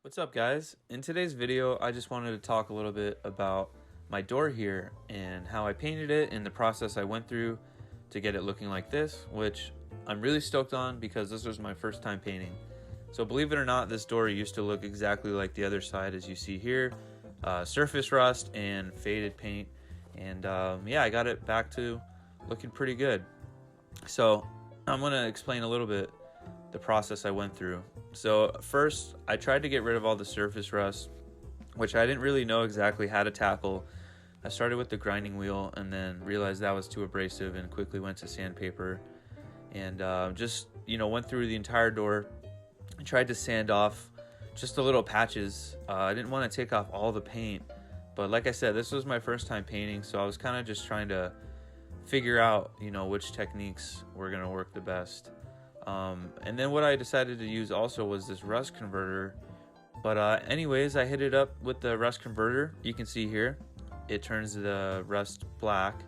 What's up, guys? In today's video, I just wanted to talk a little bit about my door here and how I painted it and the process I went through to get it looking like this, which I'm really stoked on because this was my first time painting. So believe it or not, this door used to look exactly like the other side as you see here, surface rust and faded paint. And yeah, I got it back to looking pretty good. So I'm going to explain a little bit the process I went through. So first, I tried to get rid of all the surface rust, which I didn't really know exactly how to tackle. I started with the grinding wheel and then realized that was too abrasive and quickly went to sandpaper and just went through the entire door and tried to sand off just the little patches. I didn't want to take off all the paint, but like I said, this was my first time painting, so I was kind of just trying to figure out which techniques were going to work the best. And then what I decided to use also was this rust converter. But anyways, I hit it up with the rust converter. You can see here, it turns the rust black.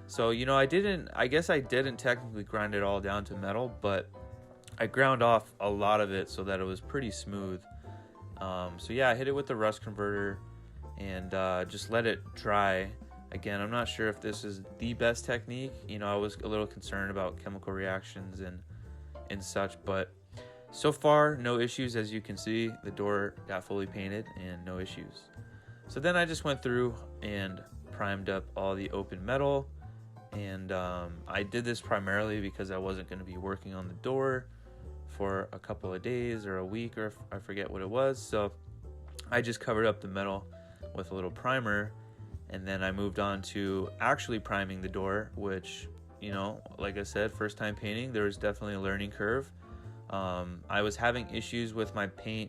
So, I guess I didn't technically grind it all down to metal, but I ground off a lot of it so that it was pretty smooth. So yeah, I hit it with the rust converter and just let it dry. Again, I'm not sure if this is the best technique. I was a little concerned about chemical reactions and such, but so far no issues. As you can see, the door got fully painted and no issues. So then I just went through and primed up all the open metal, and I did this primarily because I wasn't going to be working on the door for a couple of days or a week, or I forget what it was. So I just covered up the metal with a little primer, and then I moved on to actually priming the door, which like I said, first time painting, there was definitely a learning curve. I was having issues with my paint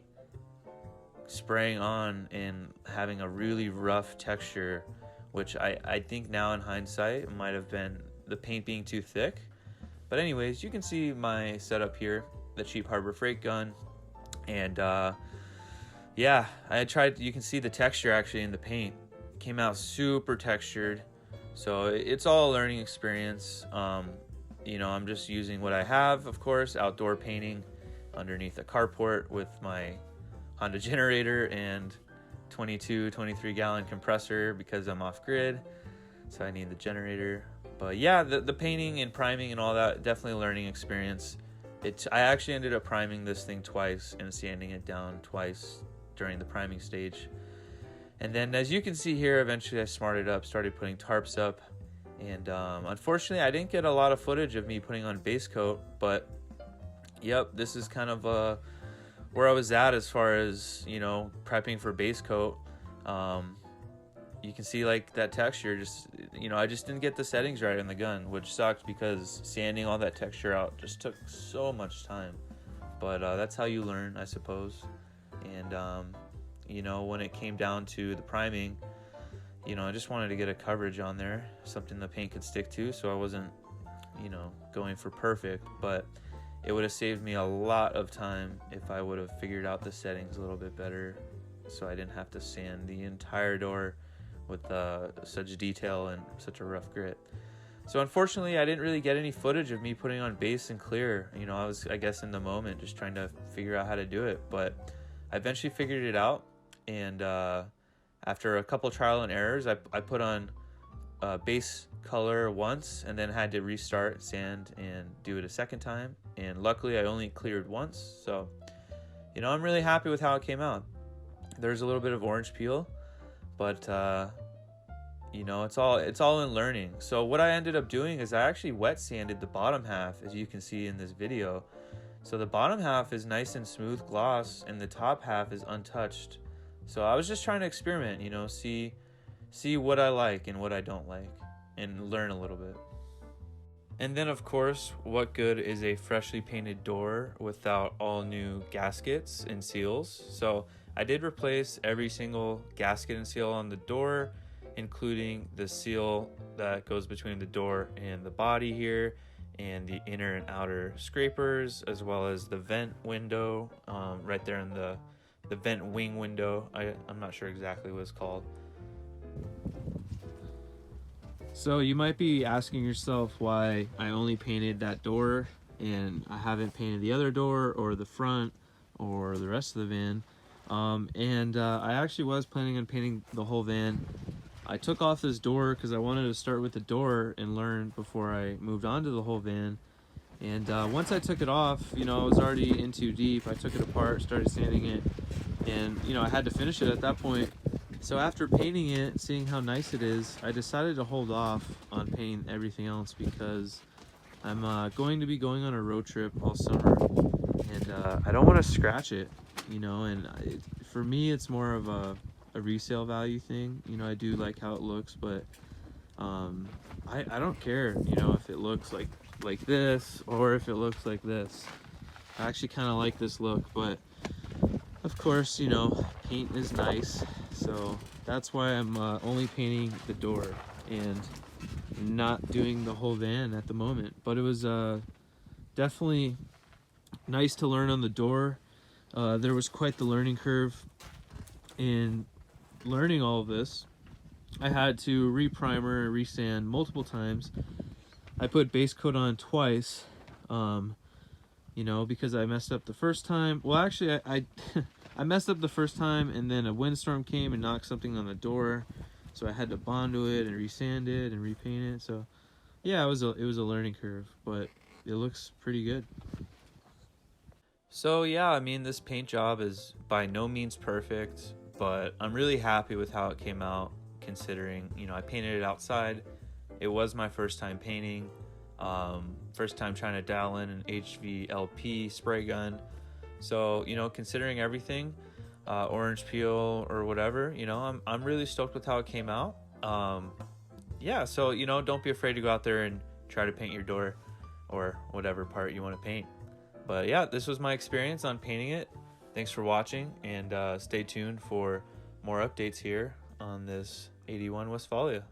spraying on and having a really rough texture, which I think now in hindsight might have been the paint being too thick. But anyways, you can see my setup here, the cheap Harbor Freight gun. And yeah, you can see the texture actually in the paint. It came out super textured. So it's all a learning experience. I'm just using what I have, of course, outdoor painting underneath a carport with my Honda generator and 23 gallon compressor because I'm off grid. So I need the generator. But yeah, the painting and priming and all that, definitely a learning experience. I actually ended up priming this thing twice and sanding it down twice during the priming stage. And then, as you can see here, eventually I smarted up, started putting tarps up. And unfortunately, I didn't get a lot of footage of me putting on base coat. But, yep, this is kind of where I was at as far as, prepping for base coat. You can see, like, that texture. I just didn't get the settings right in the gun, which sucked because sanding all that texture out just took so much time. But that's how you learn, I suppose. And when it came down to the priming, I just wanted to get a coverage on there, something the paint could stick to, so I wasn't, going for perfect, but it would have saved me a lot of time if I would have figured out the settings a little bit better, so I didn't have to sand the entire door with such detail and such a rough grit. So unfortunately, I didn't really get any footage of me putting on base and clear. I was, I guess, in the moment just trying to figure out how to do it, but I eventually figured it out. And after a couple trial and errors, I put on base color once and then had to restart, sand, and do it a second time. And luckily, I only cleared once. So, I'm really happy with how it came out. There's a little bit of orange peel, but it's all in learning. So what I ended up doing is I actually wet sanded the bottom half, as you can see in this video. So the bottom half is nice and smooth gloss, and the top half is untouched. So I was just trying to experiment, see what I like and what I don't like, and learn a little bit. And then, of course, what good is a freshly painted door without all new gaskets and seals? So I did replace every single gasket and seal on the door, including the seal that goes between the door and the body here, and the inner and outer scrapers, as well as the vent window right there in the vent wing window. I'm not sure exactly what it's called. So you might be asking yourself why I only painted that door and I haven't painted the other door or the front or the rest of the van. I actually was planning on painting the whole van. I took off this door because I wanted to start with the door and learn before I moved on to the whole van. And once I took it off, you know, I was already in too deep. I took it apart, started sanding it, and you know, I had to finish it at that point. So after painting it, seeing how nice it is, I decided to hold off on painting everything else because I'm going to be going on a road trip all summer, and I don't want to scratch it, you know. And for me, it's more of a resale value thing. You know, I do like how it looks, but I don't care, you know, if it looks like this or if it looks like this. I actually kind of like this look, but of course, you know, paint is nice, so that's why I'm only painting the door and not doing the whole van at the moment. But it was definitely nice to learn on the door. There was quite the learning curve in learning all of this. I had to re-primer and resand multiple times. I put base coat on twice, you know, because I messed up the first time. Well, actually, I I messed up the first time, and then a windstorm came and knocked something on the door, so I had to Bondo it and resand it and repaint it. So yeah, it was a learning curve, but it looks pretty good. So yeah, I mean, this paint job is by no means perfect, but I'm really happy with how it came out, considering, you know, I painted it outside. It was my first time painting, first time trying to dial in an HVLP spray gun. So, you know, considering everything, orange peel or whatever, you know, I'm really stoked with how it came out. Yeah, so, you know, don't be afraid to go out there and try to paint your door or whatever part you want to paint. But yeah, this was my experience on painting it. Thanks for watching, and stay tuned for more updates here on this 81 Westfalia.